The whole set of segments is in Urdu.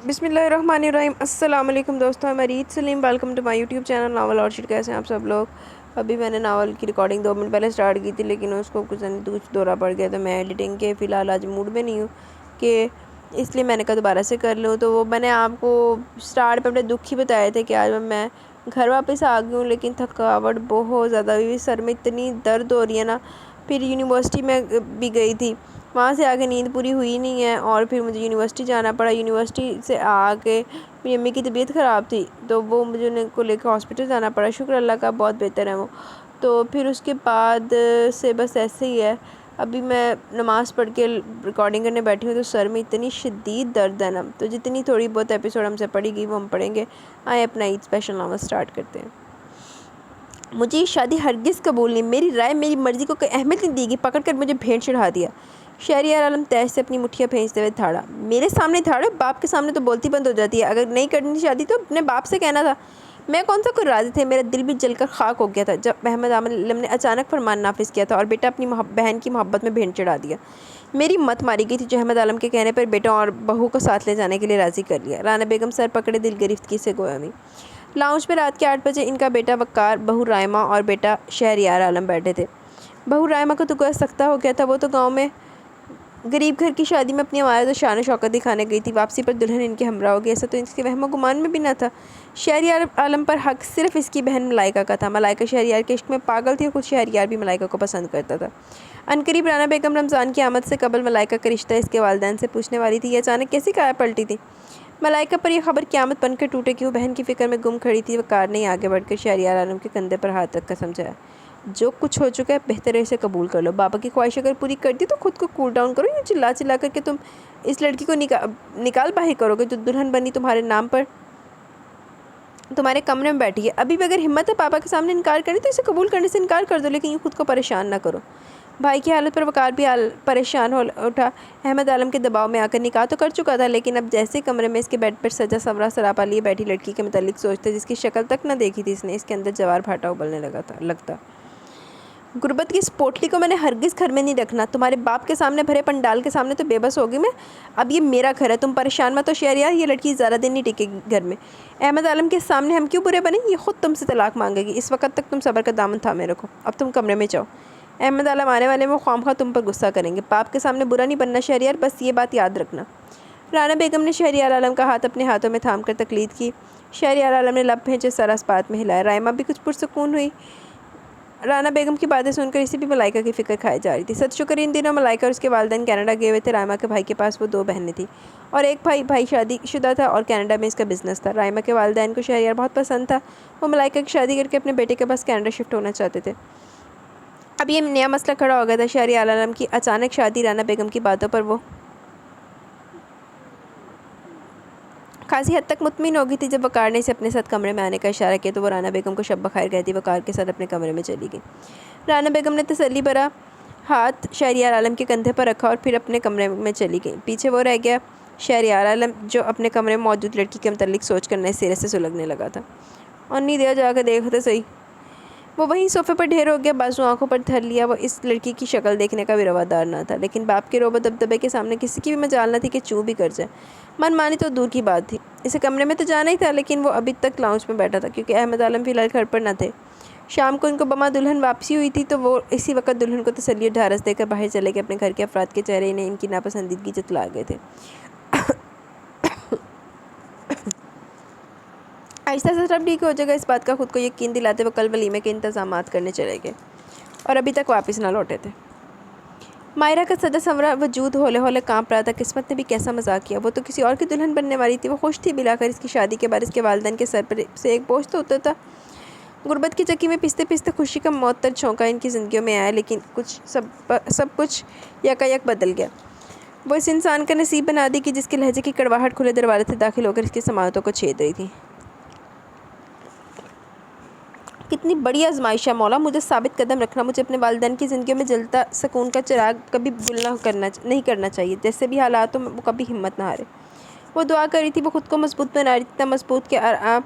بسم اللہ الرحمن الرحیم۔ السلام علیکم دوستوں، میں ریت Saleem, welcome to my YouTube channel novel orchid. کیسے ہیں آپ سب لوگ؟ ابھی میں نے ناول کی ریکارڈنگ 2 منٹ پہلے سٹارٹ کی تھی، لیکن اس کو کچھ دورہ پڑ گیا، تو میں ایڈیٹنگ کے فی الحال آج موڈ میں نہیں ہوں کہ اس لیے میں نے کہا دوبارہ سے کر لوں۔ تو وہ میں نے آپ کو سٹارٹ پہ اپنے دکھ ہی بتائے تھے کہ آج میں گھر واپس آ گئی ہوں، لیکن تھکاوٹ بہت زیادہ ہوئی، سر میں اتنی درد ہو رہی ہے نا۔ پھر یونیورسٹی میں بھی گئی تھی، وہاں سے آگے نیند پوری ہوئی نہیں ہے، اور پھر مجھے یونیورسٹی جانا پڑا۔ یونیورسٹی سے آ کے میری امی کی طبیعت خراب تھی، تو وہ مجھے ان کو لے کے ہاسپٹل جانا پڑا۔ شکر اللہ کا بہت بہتر ہے وہ۔ تو پھر اس کے بعد سے بس ایسے ہی ہے۔ ابھی میں نماز پڑھ کے ریکارڈنگ کرنے بیٹھی ہوں، تو سر میں اتنی شدید درد ہے نا، تو جتنی تھوڑی بہت ایپیسوڈ ہم سے پڑھی گئی وہ ہم پڑھیں گے۔ آئے اپنا عید اسپیشل ناول سٹارٹ کرتے ہیں۔ مجھے یہ شادی ہرگز قبول نہیں، میری رائے میری مرضی کو کوئی اہمیت نہیں دی گئی، پکڑ کر مجھے بھینٹ چڑھا دیا۔ شہریار عالم تیش سے اپنی مٹھیاں پھینچتے ہوئے دھاڑا۔ میرے سامنے دھاڑے، باپ کے سامنے تو بولتی بند ہو جاتی ہے۔ اگر نہیں کرنی شادی تو اپنے باپ سے کہنا تھا۔ میں کون سا کوئی راضی تھے، میرا دل بھی جل کر خاک ہو گیا تھا جب احمد عالم نے اچانک فرمان نافذ کیا تھا اور بیٹا اپنی بہن کی محبت میں بھینٹ چڑھا دیا۔ میری مت ماری گئی تھی جو احمد عالم کے کہنے پر بیٹا اور بہو کو ساتھ لے جانے کے لیے راضی کر لیا۔ رانا بیگم سر پکڑے دل گرفتگی سے گویا ہوئی۔ لاؤنج میں رات کے 8 بجے ان کا بیٹا وقار، بہو رائمہ اور بیٹا شہریار عالم بیٹھے تھے۔ بہو رائمہ کو تو گویا سکتہ ہو گیا تھا، وہ تو گاؤں میں غریب گھر کی شادی میں اپنی عمارت اور شان و شوکت دکھانے گئی تھی، واپسی پر دلہن ان کے ہمراہ ہوگی، ایسا تو اس کے وہم و گمان میں بھی نہ تھا۔ شہریار عالم پر حق صرف اس کی بہن ملائکہ کا تھا۔ ملائکہ شہریار کے عشق میں پاگل تھی اور خود شہریار بھی ملائکہ کو پسند کرتا تھا۔ عنقریب رانا بیگم رمضان کی آمد سے قبل ملائکہ کا رشتہ اس کے والدین سے پوچھنے والی تھی، یہ اچانک کیسی کایا پلٹی تھی؟ ملائکہ پر یہ خبر قیامت بن کر ٹوٹے کہ وہ بہن کی فکر میں گم کھڑی تھی۔ وقار نے آگے بڑھ کر شہریار عالم کے کندھے پر ہاتھ رکھ کر سمجھایا، جو کچھ ہو چکا ہے بہتر ہے اسے قبول کر لو۔ بابا کی خواہش اگر پوری کر دی تو خود کو کول ڈاؤن کرو، یا چلا چلا کر کے تم اس لڑکی کو نکال باہر کرو گے جو دلہن بنی تمہارے نام پر تمہارے کمرے میں بیٹھی ہے۔ ابھی بھی اگر ہمت ہے پاپا کے سامنے انکار کرنے تو اسے قبول کرنے سے انکار کر دو، لیکن یہ خود کو پریشان نہ کرو۔ بھائی کی حالت پر وقار بھی پریشان ہو اٹھا۔ احمد عالم کے دباؤ میں آ کر نکاح تو کر چکا تھا، لیکن اب جیسے کمرے میں اس کے بیڈ پر سجا سورا سراپا لیے بیٹھی لڑکی کے متعلق سوچتے جس کی شکل تک نہ دیکھی تھی اس نے، اس کے اندر جوار بھاٹا ابلنے لگتا۔ غربت کی اس پوٹلی کو میں نے ہرگز گھر میں نہیں رکھنا۔ تمہارے باپ کے سامنے بھرے پنڈال کے سامنے تو بے بس ہوگی میں، اب یہ میرا گھر ہے، تم پریشان مت ہو شہریار، یہ لڑکی زیادہ دن نہیں ٹکے گی گھر میں۔ احمد عالم کے سامنے ہم کیوں برے بنیں، یہ خود تم سے طلاق مانگے گی، اس وقت تک تم صبر کا دامن تھامے رکھو، اب تم کمرے میں جاؤ۔ احمد عالم آنے والے میں خواہ تم پر غصہ کریں گے، باپ کے سامنے برا نہیں بننا شہریار، بس یہ بات یاد رکھنا۔ رانا بیگم نے شہریار عالم کا ہاتھ اپنے ہاتھوں میں تھام کر تقلید کی۔ شہریار عالم نے لب بھینچے سر اسپات میں ہلایا۔ رائمہ بھی کچھ پرسکون ہوئی۔ رانا بیگم کی باتیں سن کر اسے بھی ملائکہ کی فکر کھائی جا رہی تھی۔ سچ شکر ان دنوں ملائکہ اور اس کے والدین کینیڈا گئے ہوئے تھے۔ رائمہ کے بھائی کے پاس وہ 2 بہنیں تھیں اور ایک بھائی شادی شدہ تھا اور کینیڈا میں اس کا بزنس تھا۔ رائمہ کے والدین کو شہریار بہت پسند تھا، وہ ملائکہ کی شادی کر کے اپنے بیٹے کے پاس کینیڈا شفٹ ہونا چاہتے تھے۔ اب یہ نیا مسئلہ کھڑا ہو گیا تھا، شہریار عالم کی اچانک شادی۔ رانا بیگم کی باتوں پر وہ خاصی حد تک مطمئن ہو گئی تھی۔ جب وقار نے اسے اپنے ساتھ کمرے میں آنے کا اشارہ کیا تو وہ رانا بیگم کو شب بخیر کہتی وقار کے ساتھ اپنے کمرے میں چلی گئی۔ رانا بیگم نے تسلی بھرا ہاتھ شہریار عالم کے کندھے پر رکھا اور پھر اپنے کمرے میں چلی گئی۔ پیچھے وہ رہ گیا شہریار عالم، جو اپنے کمرے میں موجود لڑکی کے متعلق سوچ کر نئے سرے سے سلگنے لگا تھا۔ اونی دیا جا کے دیکھتے صحیح۔ وہ وہیں صوفے پر ڈھیر ہو گیا، بازو آنکھوں پر دھر لیا۔ وہ اس لڑکی کی شکل دیکھنے کا بھی روادار نہ تھا، لیکن باپ کے روب و دبدبے کے سامنے کسی کی بھی مجال نہ تھی کہ چوں بھی کر جائے۔ من مانی تو دور کی بات تھی، اسے کمرے میں تو جانا ہی تھا، لیکن وہ ابھی تک لاؤنج میں بیٹھا تھا کیونکہ احمد عالم فی الحال گھر پر نہ تھے۔ شام کو ان کو بما دلہن واپسی ہوئی تھی، تو وہ اسی وقت دلہن کو تسلی اور ڈھارس دے کر باہر چلے گئے۔ اپنے گھر کے افراد کے چہرے انہیں ان کی ناپسندیدگی جتلا گئے تھے۔ آہستہ سے سب ٹھیک ہو جائے گا، اس بات کا خود کو یقین دلاتے وہ کل ولیمے کے انتظامات کرنے چلے گئے اور ابھی تک واپس نہ لوٹے تھے۔ مائرہ کا سجا سنورا وجود ہولے ہولے کانپ رہا تھا۔ قسمت نے بھی کیسا مذاق کیا، وہ تو کسی اور کی دلہن بننے والی تھی۔ وہ خوش تھی، بلاخر اس کی شادی کے بعد اس کے والدین کے سر پر سے ایک بوجھ تو اترتا۔ غربت کی چکی میں پستے پستے خوشی کا معطر چھونکا ان کی زندگیوں میں آیا، لیکن سب کچھ یکایک بدل گیا۔ وہ اس انسان کا نصیب بنا دی کہ جس کے لہجے کی کڑواہٹ کھلے دروازے سے داخل ہو کر اس کی سماعتوں کو چھید رہی تھی۔ کتنی بڑی آزمائش ہے مولا، مجھے ثابت قدم رکھنا، مجھے اپنے والدین کی زندگیوں میں جلتا سکون کا چراغ کبھی گل نہیں کرنا چاہیے، جیسے بھی حالات ہو وہ کبھی ہمت نہ ہارے۔ وہ دعا کر رہی تھی، وہ خود کو مضبوط بنا رہی تھی، اتنا مضبوط کہ آرا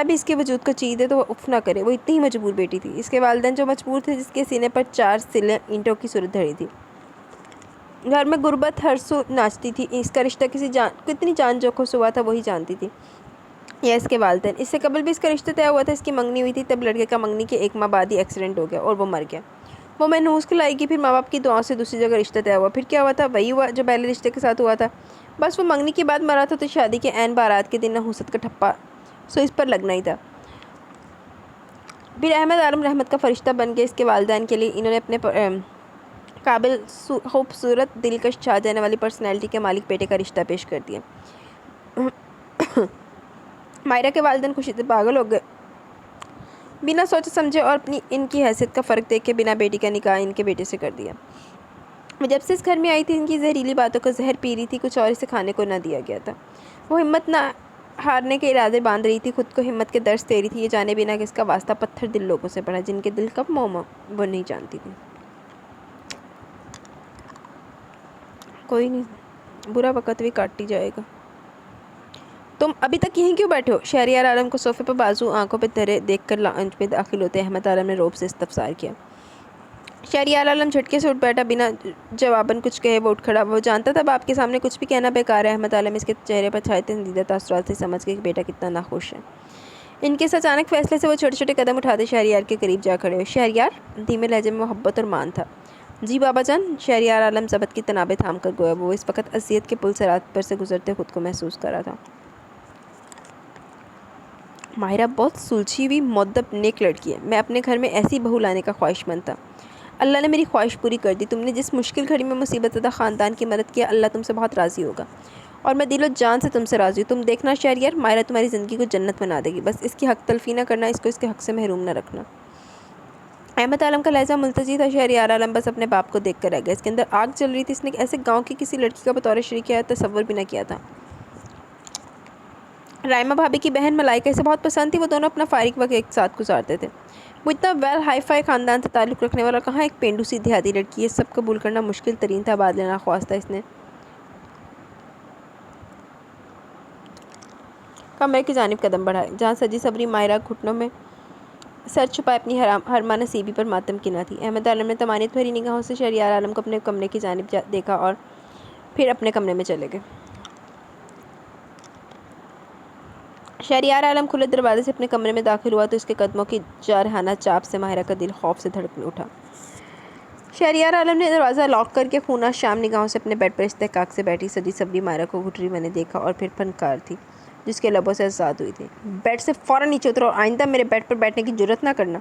بھی اس کے وجود کو چیر دے تو وہ اف نہ کرے۔ وہ اتنی ہی مجبور بیٹی تھی، اس کے والدین جو مجبور تھے، جس کے سینے پر 4 سلیں اینٹوں کی صورت دھری تھی۔ گھر میں غربت ہر سو ناچتی تھی، اس کا رشتہ کتنی جان جوکھوں سے ہوا تھا وہی جانتی تھی، یا اس کے والدین۔ اس سے قبل بھی اس کا رشتہ طے ہوا تھا، اس کی منگنی ہوئی تھی، تب لڑکے کا منگنی کے 1 ماہ بعد ہی ایکسیڈنٹ ہو گیا اور وہ مر گیا۔ وہ محنوس کھلائے گی، پھر ماں باپ کی دعاؤں سے دوسری جگہ رشتہ طے ہوا۔ پھر کیا ہوا تھا؟ وہی ہوا جو پہلے رشتے کے ساتھ ہوا تھا، بس وہ منگنی کے بعد مرا تھا، تو شادی کے عین بارات کے دن نحوست کا ٹھپا سو اس پر لگنا ہی تھا۔ پھر احمد عالم رحمت کا فرشتہ بن گئے۔ اس کے والدین کے لیے انہوں نے اپنے قابل، خوبصورت، دلکش، چھا جانے والی پرسنالٹی کے مالک بیٹے کا رشتہ پیش کر دیا۔ مائرہ کے والدین خوشی سے پاگل ہو گئے، بنا سوچے سمجھے اور ان کی حیثیت کا فرق دیکھ کے بنا بیٹی کا نکاح ان کے بیٹے سے کر دیا۔ وہ جب سے اس گھر میں آئی تھی، ان کی زہریلی باتوں کا زہر پی رہی تھی، کچھ اور اسے کھانے کو نہ دیا گیا تھا۔ وہ ہمت نہ ہارنے کے ارادے باندھ رہی تھی، خود کو ہمت کے درس دے رہی تھی، یہ جانے بنا کہ اس کا واسطہ پتھر دل لوگوں سے پڑا، جن کے دل کب موم وہ نہیں جانتی تھی۔ کوئی نہیں، برا وقت بھی کاٹ ہی جائے گا۔ تم ابھی تک یہیں کیوں بیٹھے ہو؟ شہریار عالم کو صوفے پر بازو آنکھوں پہ دھرے دیکھ کر لاؤنج میں داخل ہوتے احمد عالم نے رعب سے استفسار کیا۔ شہریار عالم جھٹکے سے اٹھ بیٹھا، بنا جواباً کچھ کہے وہ اٹھ کھڑا۔ وہ جانتا تھا باپ کے سامنے کچھ بھی کہنا بیکار ہے۔ احمد عالم اس کے چہرے پر چھائے تنزیدہ تاثرات سے سمجھ گئے کہ بیٹا کتنا ناخوش ہے۔ ان کے اس اچانک فیصلے سے وہ چھوٹے چھوٹے قدم اٹھاتے شہریار کے قریب جا کھڑے ہوئے۔ شہریار، دھیمے لہجے میں محبت اور مان تھا۔ جی بابا جان۔ شہریار عالم ضبط کی تنابیں تھام کر گویا وہ اس وقت اذیت کے پل صراط پر سے گزرتے خود کو محسوس کر رہا تھا۔ ماہرہ بہت سلجھی ہوئی، مؤدب، نیک لڑکی ہے۔ میں اپنے گھر میں ایسی بہو لانے کا خواہش مند تھا۔ اللہ نے میری خواہش پوری کر دی۔ تم نے جس مشکل گھڑی میں مصیبت زدہ خاندان کی مدد کیا، اللہ تم سے بہت راضی ہوگا، اور میں دل و جان سے تم سے راضی ہوں۔ تم دیکھنا شہریار، ماہرہ تمہاری زندگی کو جنت بنا دے گی، بس اس کی حق تلفی نہ کرنا، اس کو اس کے حق سے محروم نہ رکھنا۔ احمد عالم کا لہجہ ملتجی تھا۔ شہریار عالم بس اپنے باپ کو دیکھ کر رہ گیا۔ اس کے اندر آگ جل رہی تھی۔ اس نے ایسے گاؤں کی کسی لڑکی کا بطور شریک حیات تصور بھی نہ کیا تھا۔ رائمہ بھابی کی بہن ملائکہ اسے بہت پسند تھی۔ وہ دونوں اپنا فارغ وقت ایک ساتھ گزارتے تھے۔ وہ اتنا ویل ہائی فائی خاندان سے تعلق رکھنے والا، کہاں ایک پینڈو سی دیہاتی لڑکی۔ یہ سب قبول کرنا مشکل ترین تھا۔ بادل ناخواستہ اس نے کمرے کی جانب قدم بڑھائے، جہاں سجی سبری مائرہ گھٹنوں میں سر چھپائے اپنی حرمہ نصیبی پر ماتم کنا تھی۔ احمد عالم نے طمانینت بھری نگاہوں سے شہریار عالم کو اپنے کمرے کی جانب دیکھا اور پھر اپنے کمرے میں چلے گئے۔ شہریار عالم کھلے دروازے سے اپنے کمرے میں داخل ہوا تو اس کے قدموں کی جارحانہ چاپ سے ماہرہ کا دل خوف سے دھڑکنے اٹھا۔ شہریار عالم نے دروازہ لاک کر کے خونہ شام نگاہوں سے اپنے بیڈ پر استحقاق سے بیٹھی سجی سبری مائرہ کو گھٹ رہی میں نے دیکھا، اور پھر فنکار تھی جس کے لبوں سے آزاد ہوئی تھی۔ بیڈ سے فوراً نیچے اترو اور آئندہ میرے بیڈ پر بیٹھنے کی جرات نہ کرنا۔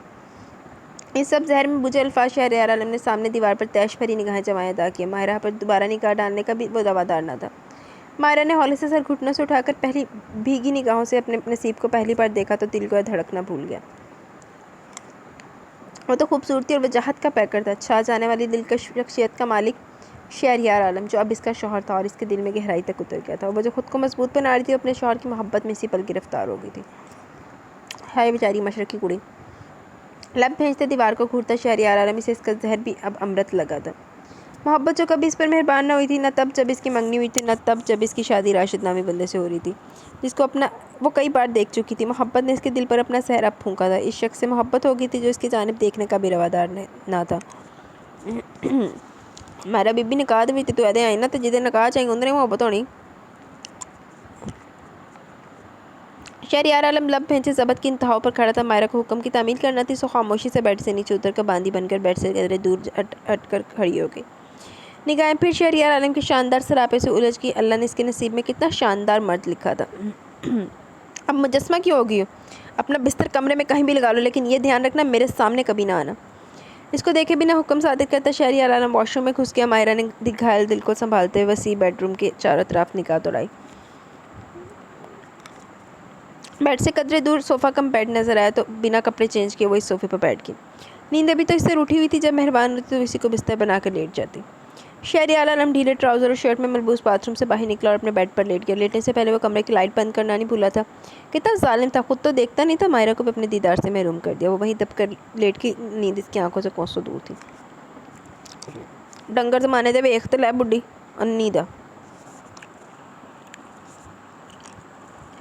اس سب زہر میں بجھے الفاظ شہریار عالم نے سامنے دیوار پر تیش بھری نگاہیں جمائے ادا کیے۔ ماہرہ پر دوبارہ نگاہ ڈالنے کا بھی وہ روادار نہ تھا۔ ماہرہ نے ہولے سے سر گھٹنوں سے اٹھا کر پہلی بھیگی نگاہوں سے اپنے نصیب کو پہلی بار دیکھا تو دل گویا دھڑکنا بھول گیا۔ وہ تو خوبصورتی اور وجاہت کا پیکر تھا، چھا جانے والی دلکش شخصیت کا مالک شہریار عالم، جو اب اس کا شوہر تھا اور اس کے دل میں گہرائی تک اتر گیا تھا۔ وہ جو خود کو مضبوط بنا رہی تھی، اپنے شوہر کی محبت میں اسی پل گرفتار ہو گئی تھی۔ ہائے بیچاری مشرقی کڑی! لب بھیجتے دیوار کو گھورتا شہریار عالم، اسے اس کا زہر بھی اب امرت لگا تھا۔ محبت جو کبھی اس پر مہربان نہ ہوئی تھی، نہ تب جب اس کی منگنی ہوئی تھی، نہ تب جب اس کی شادی راشد نامی بندے سے ہو رہی تھی جس کو وہ کئی بار دیکھ چکی تھی۔ محبت نے اس کے دل پر اپنا زہر اب پھونکا تھا۔ اس شخص سے محبت ہو گئی تھی جو اس کی جانب دیکھنے کا بھی روادار نہ تھا۔ مائرہ بی بی نکاح دے وچ تو ایدے آئی نا تے جدے نکاح چاہیے اندرے محبت ہونی۔ شہریار عالم لب بھینچے ضبط کی انتہاؤں پر کھڑا تھا۔ مائرہ کو حکم کی تعمیل کرنا تھی، سو خاموشی سے بیڈ سے نیچے اتر کر باندھی بن کر بیڈ سے قدرے دور ہٹ کر کھڑی ہو گئی۔ نگاہیں پھر شہریار عالم کے شاندار سراپے سے الجھ گئی۔ اللہ نے اس کے نصیب میں کتنا شاندار مرد لکھا تھا۔ اب مجسمہ کیوں ہو گئی ہو؟ اپنا بستر کمرے میں کہیں بھی لگا لو، لیکن یہ دھیان رکھنا میرے سامنے کبھی نہ آنا۔ اس کو دیکھے بنا حکم صادر کرتا شہریار عالم واش روم میں گھس گیا۔ مائرہ نے گھائل دل کو سنبھالتے ہوئے وسیع بیڈ روم کے چاروں طرف نگاہ دوڑائی۔ بیڈ سے قدرے دور صوفہ کم بیڈ نظر آیا تو بنا کپڑے چینج کیے وہ اس صوفے پر بیٹھ گئی۔ نیند ابھی تو اس سے روٹھی ہوئی تھی، جب مہربان ہوتی تو اسی کو بستر بنا کر لیٹ جاتی۔ شہریار عالم ڈھیلے ٹراؤزر اور شرٹ میں ملبوس باتھ روم سے باہر نکلا اور اپنے بیڈ پر لیٹ گیا۔ لیٹنے سے پہلے وہ کمرے کی لائٹ بند کرنا نہیں بھولا تھا۔ کتنا ظالم تھا، خود تو دیکھتا نہیں تھا، مائرہ کو بھی اپنے دیدار سے محروم کر دیا۔ وہ وہیں دب کر لیٹ کی نیند اس کی آنکھوں سے کوسوں دور تھی۔ ڈنگر زمانے دے ویکھ تے لے بڈھی انی دا۔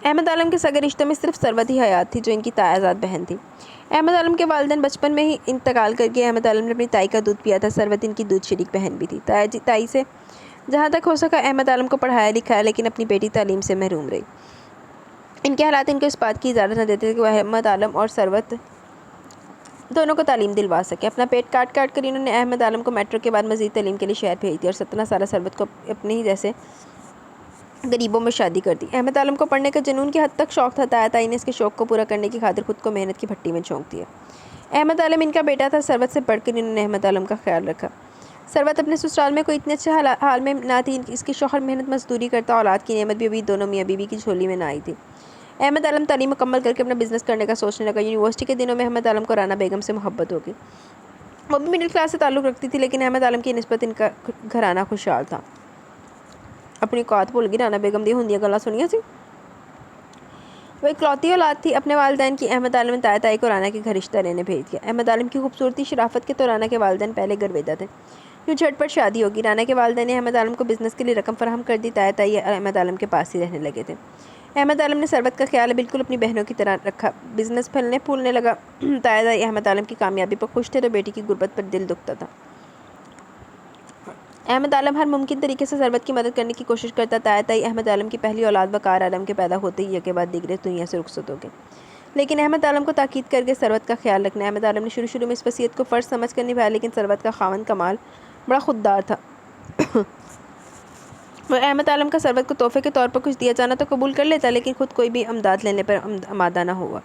احمد عالم کے سگے رشتوں میں صرف ثروت ہی حیات تھی جو ان کی تائیزاد بہن تھی۔ احمد عالم کے والدین بچپن میں ہی انتقال کر کے احمد عالم نے اپنی تائی کا دودھ پیا تھا۔ ثروت ان کی دودھ شریک بہن بھی تھی۔ تائی سے جہاں تک ہو سکا احمد عالم کو پڑھایا لکھایا، لیکن اپنی بیٹی تعلیم سے محروم رہی۔ ان کے حالات ان کو اس بات کی اجازت نہ دیتے تھے کہ وہ احمد عالم اور ثروت دونوں کو تعلیم دلوا سکے۔ اپنا پیٹ کاٹ کاٹ کر انہوں نے احمد عالم کو میٹرک کے بعد مزید تعلیم کے لیے شہر بھیج دیا اور 17 سالہ ثروت کو اپنے ہی جیسے غریبوں میں شادی کر دی۔ احمد عالم کو پڑھنے کا جنون کی حد تک شوق تھا۔ تائی نے اس کے شوق کو پورا کرنے کی خاطر خود کو محنت کی بھٹی میں جھونک دیا۔ احمد عالم ان کا بیٹا تھا۔ ثروت سے بڑھ کر انہوں نے احمد عالم کا خیال رکھا۔ ثروت اپنے سسرال میں کوئی اتنے اچھے حال میں نہ تھی، اس کی شوہر محنت مزدوری کرتا، اولاد کی نعمت بھی ابھی دونوں میاں بیوی کی جھولی میں نہ آئی تھی۔ احمد عالم تعلیم مکمل کر کے اپنا بزنس کرنے کا سوچنے لگا۔ یونیورسٹی کے دنوں میں احمد عالم کو رانا بیگم سے محبت ہو گئی۔ وہ بھی مڈل کلاس سے تعلق رکھتی تھی، لیکن احمد عالم کی نسبت ان کا گھرانہ خوشحال تھا۔ اپنی قوت بھول گئی رانا بیگم دی ہندیاں گلا سنیا سی۔ وہ اکلوتی اولاد تھی اپنے والدین کی۔ احمد عالم نے تائی کو رانا کے گھر رشتہ لینے بھیج دیا۔ احمد عالم کی خوبصورتی شرافت کے تو رانا کے والدین پہلے گرویدہ تھے۔ یوں جھٹ پٹ شادی ہوگی۔ رانا کے والدین نے احمد عالم کو بزنس کے لیے رقم فراہم کر دی۔ تائی احمد عالم کے پاس ہی رہنے لگے تھے۔ احمد عالم نے ثروت کا خیال بالکل اپنی بہنوں کی طرح رکھا۔ بزنس پھلنے پھولنے لگا۔ تائی احمد عالم کی کامیابی پر خوش تھے تو بیٹی کی غربت پر دل دکھتا تھا۔ احمد عالم ہر ممکن طریقے سے ثروت کی مدد کرنے کی کوشش کرتا۔ تائی احمد عالم کی پہلی اولاد وقار عالم کے پیدا ہوتے ہی یکے بعد دیگر دنیا سے رخصت ہو گئے، لیکن احمد عالم کو تاکید کر کے ثروت کا خیال رکھنا۔ احمد عالم نے شروع میں اس وصیت کو فرض سمجھ کر نبھایا، لیکن ثروت کا خاوند کمال بڑا خوددار تھا۔ وہ احمد عالم کا ثروت کو تحفے کے طور پر کچھ دیا جانا تو قبول کر لیتا، لیکن خود کوئی بھی امداد لینے پر آمادہ نہ ہوا۔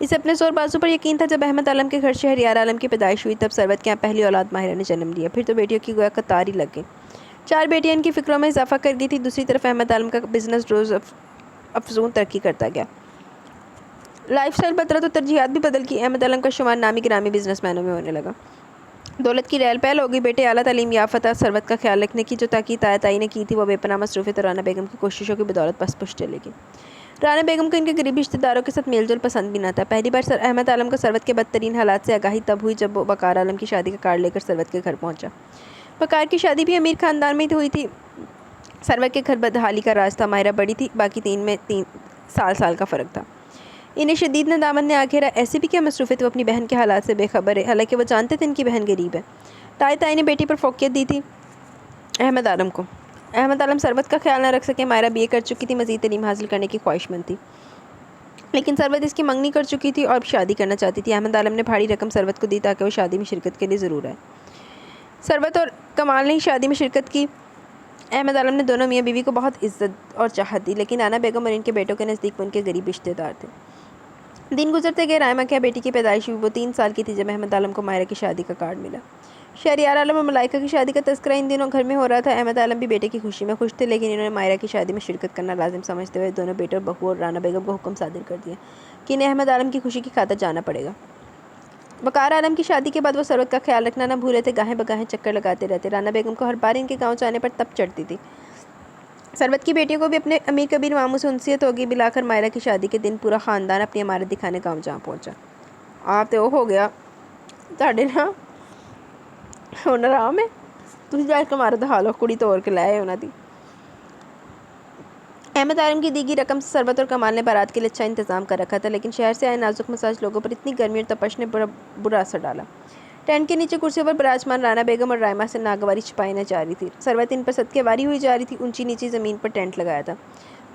اسے اپنے زور بازو پر یقین تھا۔ جب احمد عالم کے گھر شہریار عالم کی پیدائش ہوئی تب ثروت کے یہاں پہلی اولاد ماہرہ نے جنم لیا۔ پھر تو بیٹیوں کی گویا قطار ہی لگ گئی۔ 4 بیٹیاں ان کی فکروں میں اضافہ کر گئی تھی۔ دوسری طرف احمد عالم کا بزنس روز افزوں ترقی کرتا گیا۔ لائف سٹائل بدلا تو ترجیحات بھی بدل گئی۔ احمد عالم کا شمار نامی گرامی بزنس مینوں میں ہونے لگا۔ دولت کی ریل پہل ہو گئی۔ بیٹے اعلیٰ تعلیم یافتہ۔ ثروت کا خیال رکھنے کی جو تاکید تائی نے کی تھی وہ بے پناہ مصروفیت اور رانا بیگم کی کوششوں کی بدولت پس پش چلے گی۔ رانا بیگم کو ان کے قریبی رشتہ داروں کے ساتھ میل جول پسند بھی نہ تھا۔ پہلی بار احمد عالم کو ثروت کے بدترین حالات سے آگاہی تب ہوئی جب وہ وقار عالم کی شادی کا کارڈ لے کر ثروت کے گھر پہنچا۔ وقار کی شادی بھی امیر خاندان میں ہوئی تھی۔ ثروت کے گھر بدحالی کا راز تھا۔ ماہرہ بڑی تھی، باقی 3 میں 3 سال کا فرق تھا۔ انہیں شدید ندامت نے آ گھیرا۔ ایسی بھی کیا مصروفیت، وہ اپنی بہن کے حالات سے بے خبر ہے، حالانکہ وہ جانتے تھے ان کی بہن غریب ہے۔ تائی نے بیٹی پر فوقیت دی تھی احمد عالم کو۔ احمد عالم ثروت کا خیال نہ رکھ سکے۔ ماہرہ BA کر چکی تھی، مزید تعلیم حاصل کرنے کی خواہش مند تھی، لیکن ثروت اس کی منگنی کر چکی تھی اور شادی کرنا چاہتی تھی۔ احمد عالم نے بھاری رقم ثروت کو دی تاکہ وہ شادی میں شرکت کے لیے ضرور آئے۔ ثروت اور کمال نے شادی میں شرکت کی۔ احمد عالم نے دونوں میاں بیوی کو بہت عزت اور چاہت دی، لیکن رانا بیگم اور ان کے بیٹوں کے نزدیک وہ ان کے غریب رشتہ دار تھے۔ دن گزرتے گئے۔ رائمہ کے بیٹی کی پیدائش ہوئی۔ وہ 3 سال کی تھی جب احمد عالم کو ماہرہ کی شادی کا کارڈ ملا۔ شہریار عالم اور ملائکہ کی شادی کا تذکرہ ان دنوں گھر میں ہو رہا تھا۔ احمد عالم بھی بیٹے کی خوشی میں خوش تھے، لیکن انہوں نے ماہرہ کی شادی میں شرکت کرنا لازم سمجھتے ہوئے دونوں بیٹے اور بہو اور رانا بیگم کو حکم صادر کر دیا کہ انہیں احمد عالم کی خوشی کی خاطر جانا پڑے گا۔ وقار عالم کی شادی کے بعد وہ ثروت کا خیال رکھنا نہ بھولے تھے، گاہیں بگاہیں چکر لگاتے رہتے۔ رانا بیگم کو ہر بار ان کے گاؤں جانے پر تپ چڑھتی تھی۔ ثروت کی بیٹیوں کو بھی اپنے امیر کبیر ماموں سے انسیت ہوگی۔ بلاخر ماہرہ کی شادی کے دن پورا خاندان اپنی عمارت دکھانے گاؤں جا پہنچا۔ آپ تو ہو گیا تھوڑے نا ہنر آم ہے، تھی جا کے عمارت دکھا لو، کڑی توڑ کے لائے ہونا تھی۔ احمد عالم کی دی گئی رقم سے ثروت اور کمال نے بارات کے لیے اچھا انتظام کر رکھا تھا، لیکن شہر سے آئے نازک مزاج لوگوں پر اتنی گرمی اور تپش نے برا اثر ڈالا۔ ٹینٹ کے نیچے کرسیوں پر براجمان رانا بیگم اور رائمہ سے ناگواری چھپائی نہ جا رہی تھی۔ ثروت ان پر صدقے واری ہوئی جا رہی تھی۔ اونچی نیچی زمین پر ٹینٹ لگایا تھا۔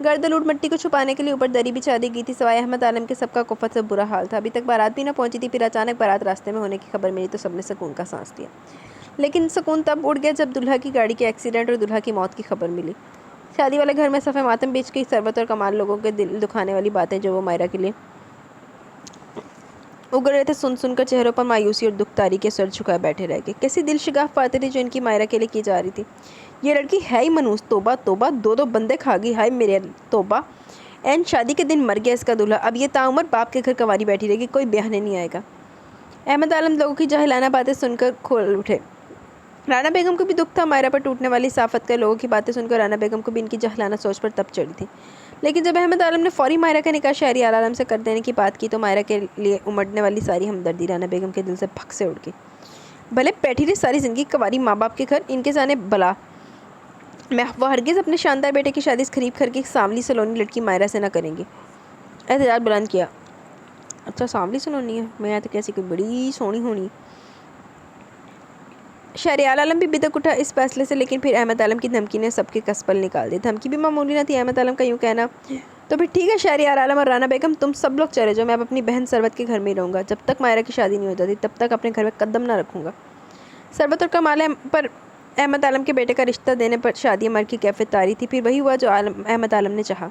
گرد لوٹ مٹی کو چھپانے کے لیے اوپر دری بچھا دی گئی تھی۔ سوائے احمد عالم کے سب کا کفت سے برا حال تھا۔ ابھی تک بارات بھی نہ پہنچی تھی، پھر اچانک بارات راستے میں ہونے کی خبر ملی تو سب نے سکون کا سانس لیا، لیکن سکون تب اڑ گیا جب دلہا کی گاڑی کے ایکسیڈنٹ اور دلہا کی موت کی خبر ملی۔ شادی والے گھر میں صفحہ ماتم بیچ گئی۔ ثروت اور کمال لوگوں کے دل دکھانے والی باتیں جو وہ ماہرہ کے لیے اگڑ رہے تھے سن کر چہروں پر مایوسی اور دکھ تاری کے سر جھکائے بیٹھے رہ گئے۔ کیسی دل شگاف باتیں تھی جو ان کی ماہرہ کے لیے کی جا رہی تھی۔ یہ لڑکی ہے ہی منحوس، توبہ توبہ، 2 بندے کھا گئی، ہائے میرے توبہ، این شادی کے دن مر گیا اس کا دلہا، اب یہ تعمر باپ کے گھر کنواری بیٹھی رہے گی، کوئی بیاہنے نہیں آئے گا۔ احمد عالم لوگوں کی جاہلانہ باتیں سن کر کھول اٹھے۔ رانا بیگم کو بھی دکھ تھا۔ ماہرہ پر ٹوٹنے والی صافت کا لوگوں کی باتیں سن کر رانا بیگم کو بھی ان کی جاہلانہ سوچ پر تپ چڑھی تھی، لیکن جب احمد عالم نے فوری ماہرہ کا نکاح شہریار عالم سے کر دینے کی بات کی تو ماہرہ کے لیے امڑنے والی ساری ہمدردی رانا بیگم کے دل سے پھک سے اڑ گئی۔ بھلے بیٹھی رہی ساری زندگی کنواری ماں باپ کے گھر، ان کے جانے بلا وہ ہرگز اپنے شاندار بیٹے کی شادی قریب کر کے ایک سانولی سلونی لڑکی مائرہ سے نہ کریں گے۔ احتجاج بلند کیا۔ اچھا سانولی سلونی ہے، میں تو کیسی کوئی بڑی سونی ہونی۔ شہریار عالم بھی بدک اٹھا اس فیصلے سے، لیکن پھر احمد عالم کی دھمکی نے سب کے کسپل نکال دی۔ دھمکی بھی معمولی نہ تھی، احمد عالم کا یوں کہنا، تو پھر ٹھیک ہے شہریار عالم اور رانا بیگم، تم سب لوگ چلے جاؤ، میں اب اپنی بہن ثروت کے گھر میں ہی رہوں گا۔ جب تک مائرہ کی شادی نہیں ہو جاتی تب تک اپنے گھر میں قدم نہ رکھوں گا۔ ثروت اور کمال پر احمد عالم کے بیٹے کا رشتہ دینے پر شادی مرگ کی کیفیت طاری تھی۔ پھر وہی ہوا جو احمد عالم نے چاہا۔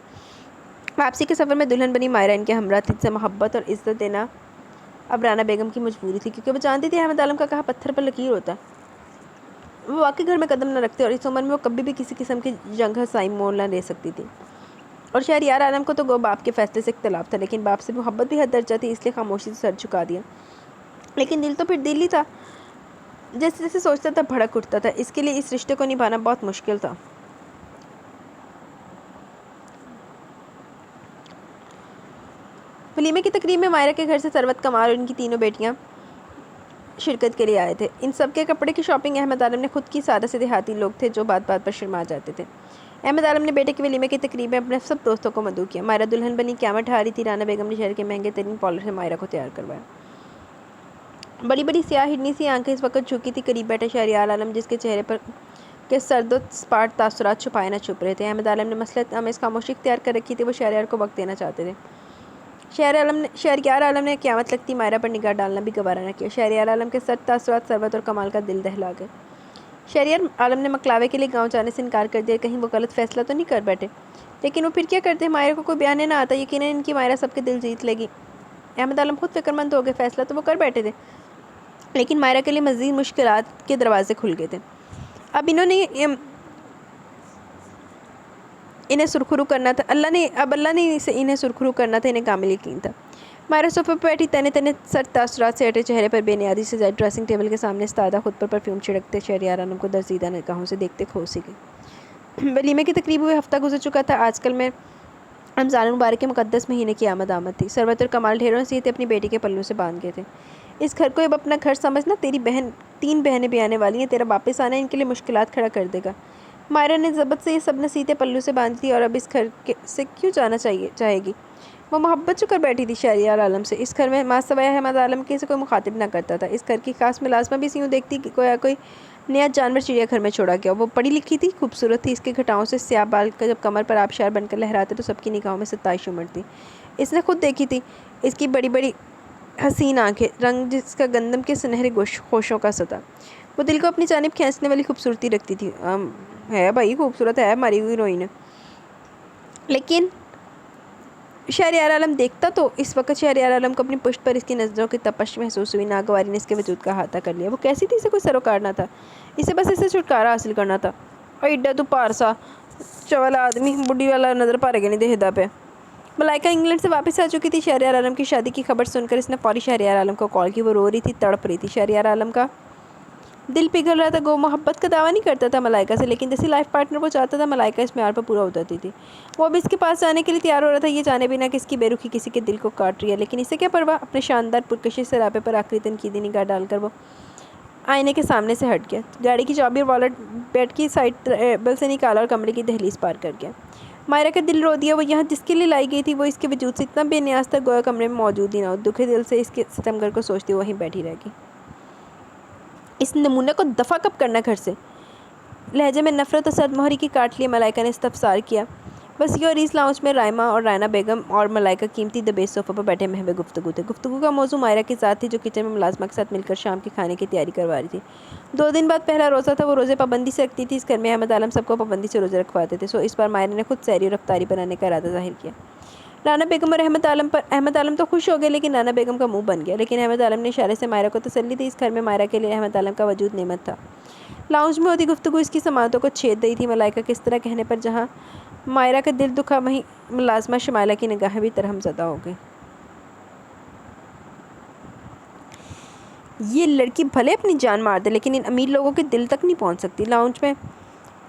واپسی کے سفر میں دلہن بنی مائرہ ان کے ہمراہ تھی، جسے محبت اور عزت دینا اب رانا بیگم کی مجبوری تھی، کیونکہ وہ جانتی تھی احمد عالم کا کہا پتھر پر لکیر ہوتا ہے۔ وہ واقعی گھر میں قدم نہ رکھتے اور اس عمر میں وہ کبھی بھی کسی قسم کی جنگ ہنسائی مول نہ لے سکتی تھی۔ اور شہریار عالم کو تو گو باپ کے فیصلے سے اختلاف تھا، لیکن باپ سے محبت بھی حد درجہ تھی، اس لیے خاموشی سے سر جھکا دیا۔ لیکن دل تو پھر دل ہی تھا، جیسے جیسے سوچتا تھا بھڑک اٹھتا تھا۔ اس کے لیے اس رشتے کو نبھانا بہت مشکل تھا۔ ولیمے کی تقریب میں مائرہ کے گھر سے ثروت، کمال اور ان کی تینوں بیٹیاں شرکت کے لیے آئے تھے۔ ان سب کے کپڑے کی شاپنگ احمد عالم نے خود کی، سادہ سے دیہاتی لوگ تھے جو بات بات پر شرما جاتے تھے۔ احمد عالم نے بیٹے کے ولیمے کی تقریب میں اپنے سب دوستوں کو مدعو کیا۔ مائرہ دلہن بنی قیامت ڈھا رہی تھی۔ رانا بیگم نے شہر کے مہنگے ترین پارلر سے مائرہ کو تیار کروایا۔ بڑی بڑی سیاہ ہرنی سی آنکھیں اس وقت جھکی تھی۔ قریب بیٹھے شہریار عالم، جس کے چہرے پر کے سرد و سپاٹ تاثرات چھپائے نہ چھپ رہے تھے۔ احمد عالم نے مصلحت آمیز خاموشی اختیار کر رکھی تھی، وہ شہریار کو وقت دینا چاہتے تھے۔ شہریار عالم نے قیامت لگتی مائرہ پر نگاہ ڈالنا بھی گوارا نہ کیا۔ شہریار عالم کے سرد تاثرات ثروت اور کمال کا دل دہلا گئے۔ شہریار عالم نے مکلاوے کے لیے گاؤں جانے سے انکار کر دیا، کہیں وہ غلط فیصلہ تو نہیں کر بیٹھے، لیکن وہ پھر کیا کرتے؟ مائرہ کو کوئی بیانے نہ آتا، یقیناً ان کی مائرہ سب کے دل جیت لے گی۔ احمد عالم خود فکر مند ہو گئے، فیصلہ تو وہ کر بیٹھے تھے، لیکن مائرہ کے لیے مزید مشکلات کے دروازے کھل گئے تھے۔ اب انہیں سرخرو کرنا تھا، اللہ نے انہیں سرخرو کرنا تھا، انہیں کامل یقین تھا۔ مائرہ صوفے پر بیٹھی تنے تنے سرد تاثرات سے ہٹے چہرے پر بے نیازی سے زائد ڈریسنگ ٹیبل کے سامنے استادہ خود پر پرفیوم چھڑکتے شہریار عالم کو درزیدہ نگاہوں سے دیکھتے کھو سی گئی۔ ولیمے کی تقریب ہوئے ہفتہ گزر چکا تھا۔ آج کل میں رمضان مبارک کے مقدس مہینے کی آمد تھی۔ ثروت اور کمال ڈھیروں نصیحتیں اپنی بیٹی کے پلوں سے باندھ گئے تھے۔ اس گھر کو اب اپنا گھر سمجھنا، تیری تین بہنیں بھی آنے والی ہیں، تیرا واپس آنا ان کے لیے مشکلات کھڑا کر دے گا۔ مائرہ نے ضبط سے یہ سب نصیحتیں پلوں سے باندھ دی، اور اب اس گھر سے کیوں جانا چاہے گی؟ وہ محبت چکر بیٹھی تھی شہریار عالم سے۔ اس گھر میں ماں سوائے احمد عالم کے سے کوئی مخاطب نہ کرتا تھا۔ اس گھر کی خاص ملازمہ بھی یوں دیکھتی کہ کوئی نیا جانور چڑیا گھر میں چھوڑا گیا۔ وہ پڑھی لکھی تھی، خوبصورت تھی، اس کے گھٹاؤں سے سیاہ بال جب کمر پر آبشار بن کر لہراتے تو سب کی نگاہوں میں ستائش امڑتی۔ اس نے خود دیکھی تھی اس کی بڑی بڑی حسین آنکھیں، رنگ جس کا گندم کے سنہرے گوشوں کا سا تھا۔ وہ دل کو اپنی جانب کھینچنے والی خوبصورتی رکھتی تھی۔ ہے بھائی خوبصورت ہے ہماری ہیروئن، لیکن شہریار عالم دیکھتا تو اس وقت شہریار عالم کو اپنی پشت پر اس کی نظروں کی تپش محسوس ہوئی۔ ناگواری نے اس کے وجود کا احاطہ کر لیا۔ وہ کیسی تھی؟ اسے کوئی سروکار نہ تھا، اسے بس اسے چھٹکارا حاصل کرنا تھا۔ اور ایڈا تو پارسا چوالا آدمی بڈی والا نظر پارے گا نہیں دیہدا پہ۔ ملائکہ انگلینڈ سے واپس آ چکی تھی۔ شہریار عالم کی شادی کی خبر سن کر اس نے فوری شہریار عالم کو کال کی۔ وہ رو رہی تھی، تڑپ رہی تھی۔ شہریار عالم کا دل پگھل رہا تھا۔ وہ محبت کا دعویٰ نہیں کرتا تھا ملائکہ سے، لیکن جیسی لائف پارٹنر وہ چاہتا تھا ملائکہ اس معیار پر پورا اترتی تھی۔ وہ اب اس کے پاس جانے کے لیے تیار ہو رہا تھا، یہ جانے بنا کہ اس کی بے رخی کسی کے دل کو کاٹ رہی ہے، لیکن اسے کیا پرواہ۔ اپنے شاندار پرکشش سراپے پر آخری تنقیدی نگاہ ڈال کر وہ آئینے کے سامنے سے ہٹ گیا، گاڑی کی چابی اور والیٹ بیڈ کی سائڈ ٹیبل سے نکالا اور کمرے کی دہلیز پار کر گیا۔ مائرہ کا دل رو دیا۔ وہ یہاں جس کے لیے لائی گئی تھی وہ اس کے وجود سے اتنا بے نیاز تھا گویا کمرے میں موجود ہی نہ ہو۔ دکھے دل سے اس کے ستمگر کو سوچتی وہیں بیٹھی رہ گئی۔ اس نمونے کو دفع کب کرنا گھر سے؟ لہجے میں نفرت اور سرد مہری کی کاٹ لیے ملائکہ نے استفسار کیا۔ وسیع اور ریس لاؤنج میں رائمہ اور رانا بیگم اور ملائکہ قیمتی دبیج صوفے پر بیٹھے محو گفتگو تھے۔ گفتگو کا موضوع مائرہ کی ذات تھی، جو کچن میں ملازمہ کے ساتھ مل کر شام کے کھانے کی تیاری کروا رہی تھی۔ 2 دن بعد پہلا روزہ تھا، وہ روزے پابندی سے رکھتی تھی۔ اس گھر میں احمد عالم سب کو پابندی سے روزے رکھواتے تھے، سو اس بار مائرہ نے خود سحری اور افطاری بنانے کا ارادہ ظاہر کیا۔ رانا بیگم اور احمد عالم تو خوش ہو گئے، لیکن رانا بیگم کا منہ بن گیا۔ لیکن احمد عالم نے اشارے سے مائرہ کو تسلی دی۔ اس گھر میں مائرہ کے لیے احمد عالم کا وجود نعمت تھا۔ لاؤنج میں ہوتی گفتگو اس کی سماعتوں کو چھید رہی تھی۔ ملائکہ کے اس طرح کہنے پر جہاں مائرہ کا دل دکھا، وہیں ملازمہ شمائلہ کی نگاہیں بھی ترہم زدہ ہو گئیں۔ یہ لڑکی بھلے اپنی جان مار دے، لیکن ان امیر لوگوں کے دل تک نہیں پہنچ سکتی۔ لاؤنج میں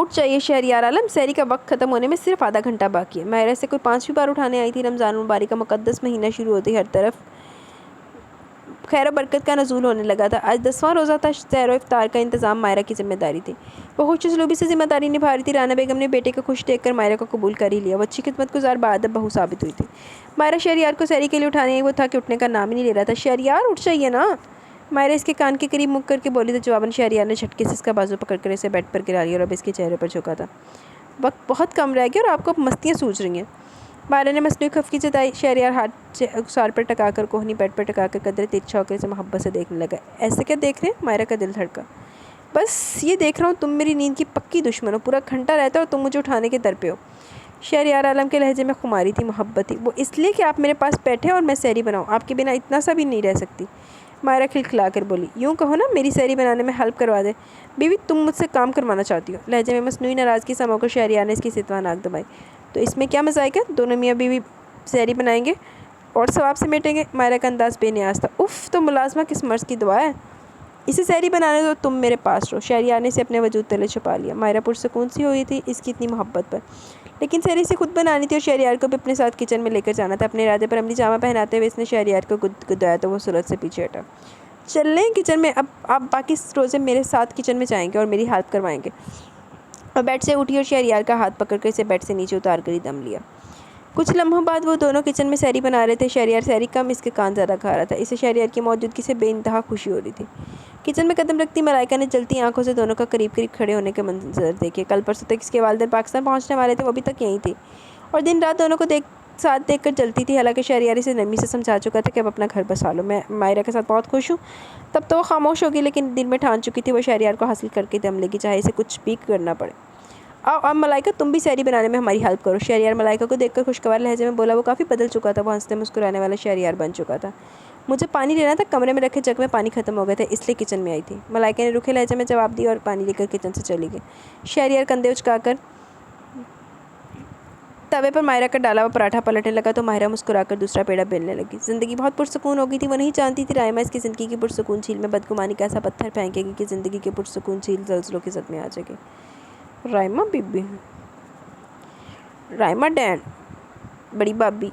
اٹھ جائیے شہریار عالم، سحری کا وقت ختم ہونے میں صرف آدھا گھنٹہ باقی ہے۔ ماہرہ سے کوئی 5ویں بار اٹھانے آئی تھی۔ رمضان المبارک کا مقدس مہینہ شروع ہوتے ہی ہر طرف خیر و برکت کا نزول ہونے لگا تھا۔ آج 10واں روزہ تھا۔ سحر و افطار کا انتظام ماہرہ کی ذمہ داری تھی۔ وہ خوش اسلوبی سے ذمہ داری نبھا رہی تھی۔ رانا بیگم نے بیٹے کو خوش دیکھ کر ماہرہ کو قبول کر ہی لیا۔ وہ اچھی خدمت گزار باادب بہو ثابت ہوئی تھی۔ ماہرہ شہریار کو سحری کے لیے اٹھانے آئی، وہ تھا کہ اٹھنے کا نام ہی نہیں لے رہا تھا۔ شہریار اٹھ جائیے نا، ماہرہ اس کے کان کے قریب منہ کر کے بولی تو جواباً شہریار نے جھٹکے سے اس کا بازو پکڑ کر اسے بیڈ پر گرا لیا اور اب اس کے چہرے پر جھکا تھا۔ وقت بہت کم رہ گیا اور آپ کو اب مستیاں سوچ رہی ہیں۔ ماہرہ نے مصنوعی خفگی جتائی۔ شہریار ہاتھ سار پر ٹکا کر کوہنی پیٹ پر ٹکا کر قدرے تیز چوکے سے محبت سے دیکھنے لگا۔ ایسے کیا دیکھ رہے ہیں؟ ماہرہ کا دل دھڑکا۔ بس یہ دیکھ رہا ہوں تم میری نیند کی پکی دشمن ہو، پورا گھنٹہ رہتا ہے اور تم مجھے اٹھانے کے در پہ ہو۔ شہریار عالم کے لہجے میں خماری تھی، محبت تھی۔ وہ اس لیے کہ آپ میرے پاس بیٹھے اور میں سحری بناؤں، آپ کے بنا اتنا سا بھی نہیں رہ سکتی۔ ماہرہ کھلکھلا کر بولی، یوں کہو نا میری سحری بنانے میں ہیلپ کروا دے۔ بیوی تم مجھ سے کام کروانا چاہتی ہو؟ لہجے میں مصنوعی ناراضگی سما کر شہریار نے اس کی ستوان ناک دبائی۔ تو اس میں کیا مزہ آئے گا؟ دونوں میاں بیوی سحری بنائیں گے اور ثواب سے میٹیں گے۔ ماہرہ کا انداز بے نیاز تھا۔ اف، تو ملازمہ کس مرض کی دعا ہے؟ اسے سحری بنانے دو، تم میرے پاس رہو۔ شہریار نے اسے اپنے وجود تلے چھپا لیا۔ ماہرہ پرسکون سی ہوئی تھی اس کی اتنی محبت پر، لیکن سحری سے خود بنانی تھی اور شہریار کو بھی اپنے ساتھ کچن میں لے کر جانا تھا۔ اپنے ارادے پر عملی جامہ پہناتے ہوئے اس نے شہریار کو گدگدایا تو وہ صورت سے پیچھے ہٹا۔ چل لیں کچن میں، اب آپ باقی روزے میرے ساتھ کچن میں جائیں گے اور میری ہیلپ کروائیں گے۔ اور بیڈ سے اٹھی اور شہریار کا ہاتھ پکڑ کر اسے بیڈ سے نیچے اتار کر ہی دم لیا۔ کچھ لمحوں بعد وہ دونوں کچن میں سحری بنا رہے تھے۔ شہریار سحری کم، اس کے کان زیادہ کھا رہا تھا۔ اسے شہریار کی موجودگی سے بے انتہا خوشی ہو رہی تھی۔ کچن میں قدم رکھتی ملائکہ نے جلتی آنکھوں سے دونوں کا قریب قریب کھڑے ہونے کے منظر دیکھے۔ کل پرسوں تک اس کے والدین پاکستان پہنچنے والے تھے، وہ ابھی تک یہیں تھی اور دن رات دونوں کو ساتھ دیکھ کر جلتی تھی۔ حالانکہ شہریار اسے نرمی سے سمجھا چکا تھا کہ اب اپنا گھر بسا لو، میں ماہرہ کے ساتھ بہت خوش ہوں۔ تب تو وہ خاموش ہوگی، لیکن دل میں ٹھان چکی تھی وہ شہریار کو حاصل کر کے دم لے گی، چاہے اسے کچھ بھی کرنا پڑے۔ آؤ اب ملائکہ تم بھی سحری بنانے میں ہماری ہیلپ کرو۔ شہریار ملائکہ کو دیکھ کر خوشگوار لہجے میں بولا۔ وہ کافی بدل چکا تھا، وہ ہنستے مسکرانے والا شہریار بن چکا تھا۔ مجھے پانی لینا تھا، کمرے میں رکھے جگ میں پانی ختم ہو گئے تھے، اس لیے کچن میں آئی تھی۔ ملائکہ نے روکھے لہجے میں جواب دیا اور پانی لے کر کچن سے چلی گئی۔ شہریار کندھے اچکا کر توے پر ماہرہ کا ڈالا ہوا پراٹھا پلٹنے لگا تو ماہرہ مسکرا کر دوسرا پیڑا بیلنے لگی۔ زندگی بہت پرسکون ہو گئی تھی۔ وہ نہیں جانتی تھی رائمہ اس کی زندگی کی پرسکون جھیل میں بدگمانی کا ایسا پتھر پھینکے گی کہ زندگی کی پرسکون جھیل زلزلوں کی زد میں آ جائے گی۔ رائمہ بی بی، رائمہ ڈین، بڑی بابی،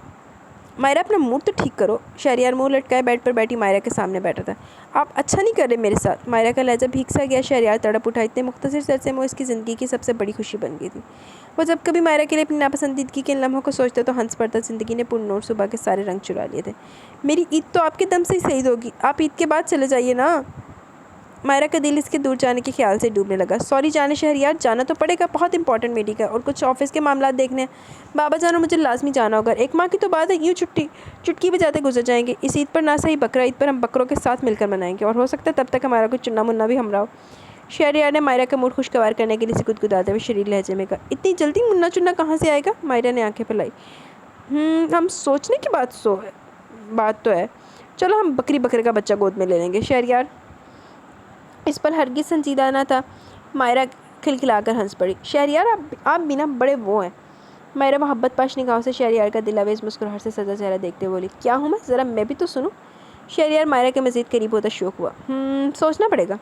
ماہرہ اپنا موڈ تو ٹھیک کرو۔ شہریار منہ لٹکائے بیڈ پر بیٹھی ماہرہ کے سامنے بیٹھا تھا۔ آپ اچھا نہیں کر رہے میرے ساتھ۔ ماہرہ کا لہجہ بھیگ سا گیا۔ شہریار تڑپ اٹھا۔ اتنے مختصر سے عرصے میں وہ اس کی زندگی کی سب سے بڑی خوشی بن گئی تھی۔ وہ جب کبھی ماہرہ کے لیے اپنی ناپسندیدگی کے ان لمحوں کو سوچتا تو ہنس پڑتا۔ زندگی نے پر نور صبح کے سارے رنگ چرا لیے تھے۔ میری عید تو آپ کے دم سے ہی شہید ہوگی، آپ عید کے بعد چلے جائیے نا۔ ماہرہ کا دل اس کے دور جانے کے خیال سے ڈوبنے لگا۔ سوری جانے شہریار، جانا تو پڑے گا، بہت امپورٹنٹ میٹنگ ہے اور کچھ آفس کے معاملات دیکھنے ہیں۔ بابا جانو مجھے لازمی جانا ہوگا، 1 ماہ کی تو بات ہے، یوں چٹکی بجاتے گزر جائیں گے۔ اس عید پر نہ صحیح بقرہ عید پر ہم بکروں کے ساتھ مل کر منائیں گے اور ہو سکتا ہے تب تک ہمارا کوئی چنا منا بھی ہمراہ ہو۔ شہریار نے ماہرہ کا موڈ خوشگوار کرنے کے لیے اسے گدگداتے ہوئے شریر لہجے میں کہا۔ اتنی جلدی منا چنا کہاں سے آئے گا؟ ماہرہ نے آنکھیں پھیلائی۔ ہم سوچنے کی بات تو ہے، چلو ہم بکرے کا بچہ گود میں لے لیں گے۔ شہریار اس پر ہرگز سنجیدہ نہ تھا۔ ماہرہ کھلکھلا کر ہنس پڑی۔ شہریار آپ بھی نا بڑے وہ ہیں۔ ماہرہ محبت پاش نگاہوں سے شہریار کا دل آویز مسکراہٹ سے سجا چہرہ دیکھتے بولی، کیا ہوں میں؟ ذرا میں بھی تو سنوں۔ شہریار ماہرہ کے مزید قریب ہوتا شوق ہوا۔ سوچنا پڑے گا۔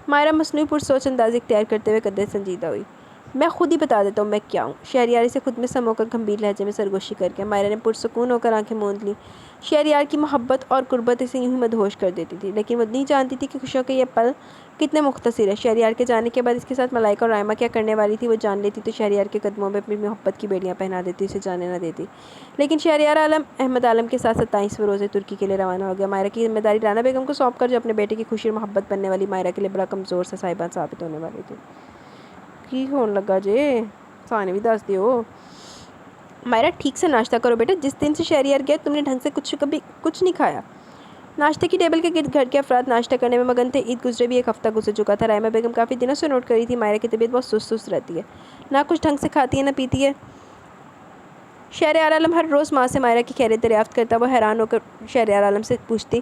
ماہرہ مصنوعی پرسوچ انداز اختیار کرتے ہوئے قدرے سنجیدہ ہوئی۔ میں خود ہی بتا دیتا ہوں میں کیا ہوں۔ شہریار اسے خود میں سمو کر گمبھیر لہجے میں سرگوشی کر کے ماہرہ نے پرسکون ہو کر آنکھیں موند لیں۔ شہریار کی محبت اور قربت اسے یوں ہی مدہوش کر دیتی تھی، لیکن وہ نہیں جانتی تھی کہ خوشیوں کے یہ پل کتنے مختصر ہے۔ شہریار کے جانے کے بعد اس کے ساتھ ملائکہ اور رائمہ کیا کرنے والی تھی وہ جان لیتی تو شہریار کے قدموں میں اپنی محبت کی بیڑیاں پہنا دیتی، اسے جانے نہ دیتی۔ لیکن شہریار عالم احمد عالم کے ساتھ 27ویں روزے ترکی کے لیے روانہ ہو گیا۔ ماہرہ کی ذمہ داری رانا بیگم کو سونپ کر جو اپنے بیٹے کی خوشی اور محبت بننے والی ماہرہ کے لیے بڑا کمزور سا صاحبان ثابت ہونے والی تھی۔ کی ہون لگا جے سانے بھی دس دیو۔ ماہرہ ٹھیک سے ناشتہ کرو بیٹا، جس دن سے شہریار گیا تم نے ڈھنگ سے کچھ نہیں کھایا۔ ناشتے کی ٹیبل کے گرد گھر کے افراد ناشتہ کرنے میں مگن تھے۔ عید گزرے بھی 1 ہفتہ گزر چکا تھا۔ رائمہ بیگم کافی دنوں سے نوٹ کری تھی ماہرہ کی طبیعت بہت سست رہتی ہے، نہ کچھ ڈھنگ سے کھاتی ہے نہ پیتی ہے۔ شہریار عالم ہر روز ماں سے ماہرہ کی خیریت دریافت کرتا۔ وہ حیران ہو کر شہریار عالم سے پوچھتی،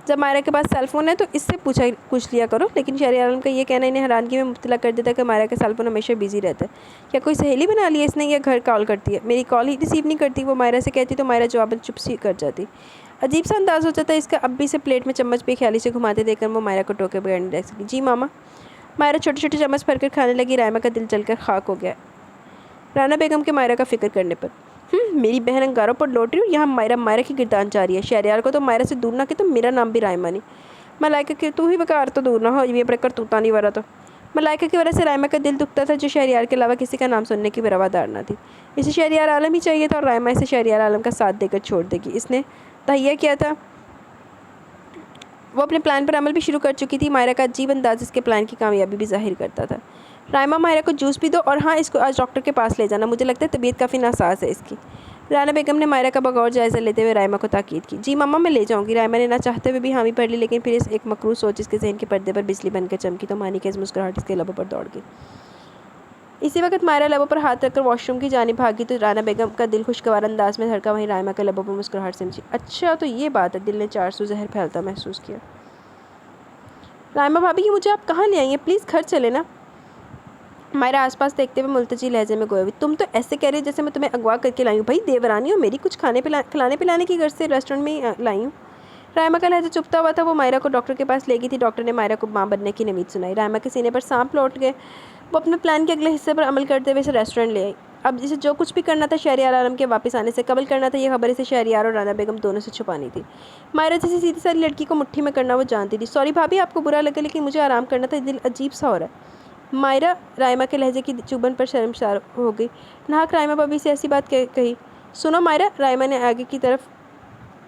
جب ماہرہ کے پاس سیل فون ہے تو اس سے پوچھ لیا کرو۔ لیکن شہریار عالم کا یہ کہنا انہیں حیرانگی میں مبتلا کر دیتا کہ ماہرہ کا سیل فون ہمیشہ بزی رہتا ہے۔ کیا کوئی سہیلی بنا لی ہے اس نے یا گھر کال کرتی ہے؟ میری کال ہی ریسیو نہیں کرتی۔ وہ ماہرہ سے کہتی تو ماہرہ جواباً چپ سی کر جاتی۔ عجیب سا انداز ہو جاتا ہے اس کا۔ اب بھی اسے پلیٹ میں چمچ بے خیالی سے گھماتے دیکھ کر وہ ماہرہ کو ٹوکے بغیر نہیں رہ سکی۔ جی ماما۔ مائرہ چھوٹے چھوٹے چمچ بھر کر کھانے لگی۔ رائمہ کا دل جل کر خاک ہو گیا رانا بیگم کے مائرہ کا فکر کرنے پر۔ میری بہن انگاروں پر لوٹ رہی ہوں، یہاں مائرہ کی گردان جا رہی ہے۔ شہریار کو تو مائرہ سے دور نہ کہ تو میرا نام بھی رائمہ نہیں۔ ملائکہ کہ تو ہی بکار تو دور نہ ہو، یہ پڑھ کر توتا نہیں ورا تو۔ ملائکہ کی وجہ سے رائمہ کا دل دکھتا تھا، جو شہریار کے علاوہ کسی کا نام سننے کی بھی روادار نہ تھی۔ اسے شہریار عالم ہی چاہیے تھا اور رائمہ اسے شہریار عالم کا ساتھ دے کر چھوڑ دے گی۔ اس نے تہیہ کیا تھا، وہ اپنے پلان پر عمل بھی شروع کر چکی تھی۔ مائرہ کا عجیب انداز اس کے پلان کی کامیابی بھی ظاہر کرتا تھا۔ رائمہ مائرہ کو جوس بھی دو، اور ہاں اس کو آج ڈاکٹر کے پاس لے جانا، مجھے لگتا ہے طبیعت کافی ناساز ہے اس کی۔ رانا بیگم نے مائرہ کا بغور جائزہ لیتے ہوئے رائمہ کو تاکید کی۔ جی ماما میں لے جاؤں گی۔ رائمہ نے نہ چاہتے ہوئے بھی حامی بھر لی، لیکن پھر ایک مکروہ سوچ اس کے ذہن کے پردے پر بجلی بن کر چمکی تو مانی کی مسکراہٹ اس کے لبوں پر دوڑ گئی۔ اسی وقت مائرہ لبوں پر ہاتھ رکھ کر واش روم کی جانب بھاگی تو رانا بیگم کا دل خوشگوار انداز میں دھڑکا، وہیں رائمہ کے لبوں پر مسکراہٹ سمجھی۔ اچھا تو یہ بات ہے، دل نے 400 زہر پھیلتا محسوس کیا۔ رائمہ بھابھی یہ مجھے آپ کہاں لے آئی ہیں؟ پلیز گھر چلے نا۔ مائرہ آس پاس دیکھتے ہوئے ملتجی لہجے میں گویا ہوئی۔ تم تو ایسے کہہ رہی جیسے میں تمہیں اغوا کر کے لائی ہوں۔ بھائی دیورانی ہو میری، کچھ کھلانے پلانے کی غرض سے ریسٹورنٹ میں ہی لائی ہوں۔ رائمہ کا لہجہ چپتا ہوا تھا۔ وہ مائرہ کو ڈاکٹر کے پاس لے گئی تھی۔ ڈاکٹر نے مائرہ کو ماں بننے کی نوید سنائی۔ رائمہ کے سینے پر سانپ لوٹ گئے۔ وہ اپنے پلان کے اگلے حصے پر عمل کرتے ہوئے اسے ریسٹورنٹ لے آئی۔ اب اسے جو کچھ بھی کرنا تھا شہریار عالم کے واپس آنے سے قبل کرنا تھا، یہ خبر اسے شہریار اور رانا بیگم دونوں سے چھپانی تھی۔ مائرہ جیسی سیدھی ساری لڑکی کو مٹھی میں کرنا وہ جانتی تھی۔ سوری بھابھی، آپ کو برا لگا، لیکن مجھے آرام کرنا تھا، دل عجیب سا ہو رہا ہے۔ مائرہ رائمہ کے لہجے کی چبھن پر شرمسار ہو گئی۔ ناحق رائمہ بھابھی سے ایسی بات کہی۔ سنو مائرہ، رائمہ نے آگے کی طرف